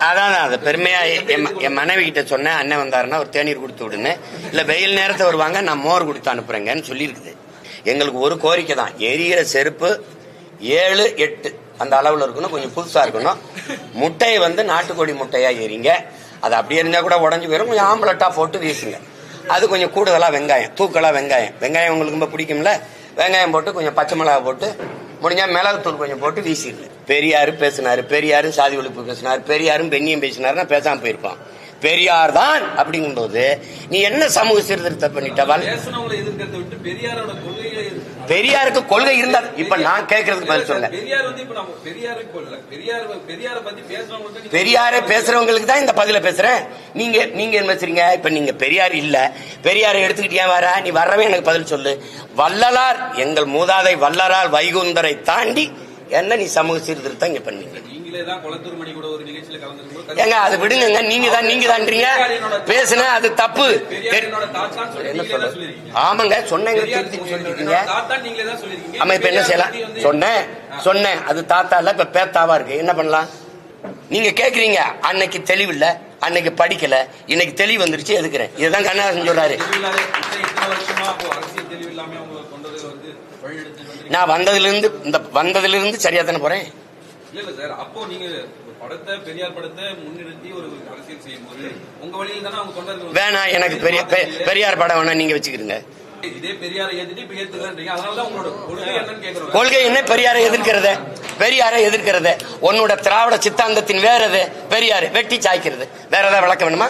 அதான் அது பெருமையா என் மனைவி கிட்ட சொன்னேன். அண்ணன் வந்தாருன்னா ஒரு தேநீர் கொடுத்து விடுன்னு, இல்ல வெயில் நேரத்தை வருவாங்க நான் மோர் கொடுத்து அனுப்புறேங்கன்னு சொல்லியிருக்குது. எங்களுக்கு ஒரு கோரிக்கை தான், எரியிற செருப்பு 7, 8 அந்த அளவுல இருக்கணும், கொஞ்சம் புதுசா இருக்கணும். முட்டையை நாட்டுக்கோழி முட்டையா எரிங்க, அது அப்படியே இருந்தா கூட உடஞ்சு போயிடும். கொஞ்சம் ஆம்பளட்டா போட்டு வீசுங்க. அது கொஞ்சம் கூடுதலா வெங்காயம், தூக்கலா வெங்காயம் உங்களுக்கு ரொம்ப பிடிக்கும்ல, வெங்காயம் போட்டு கொஞ்சம் பச்சை மிளகா போட்டு முடிஞ்சா மிளகுத்தூள் கொஞ்சம் போட்டு வீசிடு. பெரியாரு பேசினாரு, பெரியாரு சாதி ஒழிப்பு பேசினாரு, பெரியாரும் பெண்ணியம் பேசினாருன்னா பேசாம போயிருப்பான். பெரியார் தான் அப்படிங்கும் போது நீ என்ன சமூக சீர்திருத்தம் பண்ணிட்டவள்? பெரியாருக்கு கொள்கை இருந்தா இப்ப நான் கேட்கறதுக்கு பதில் சொல்ல. பெரியாரை பேசுறவங்களுக்கு தான் இந்த பதில பேசுறேன். நீங்க என்ன பேசுறீங்க? இப்ப நீங்க பெரியார் இல்ல, பெரியாரை எடுத்துக்கிட்டே வர நீ வர்றவே எனக்கு பதில் சொல்லு. வள்ளலார், எங்கள் மூதாதை வள்ளலார் வைகுந்தரை தாண்டி என்ன நீ சமூக சீர்திருத்தம் இங்க பண்ணீங்க? ஏங்க அது விடுங்க, நீங்க தான்றீங்க பேசுன அது தப்பு. என்ன சொல்ற? ஆமாங்க சொன்னீங்க, சொல்லிருக்கீங்க. ஆமா இப்ப என்ன செய்யலாம்? சொன்னேன் அது தாத்தா இல்ல, இப்ப பேத்தாவா இருக்கு. என்ன பண்ணலாம்? நீங்க கேக்குறீங்க அன்னைக்கு தெளிவு இல்ல, அன்னைக்கு படிக்கல, இன்னைக்கு தெளிவு வந்துருச்சு எதுக்குறேன். இதுதான் கண்ணதாசன் சொல்றாரு. நான் வந்ததிலிருந்து சரியா தானே போறேன். வேணாம் எனக்கு பெரியார் படம் வேணா, நீங்க வச்சுக்கிறீங்க. கொள்கை என்ன? பெரியாரை எதிர்க்கிறது உன்னோட திராவிட சித்தாந்தத்தின் வேறது பெரியாரு வெட்டி சாய்க்கிறது. வேற ஏதாவது விளக்க வேணுமா?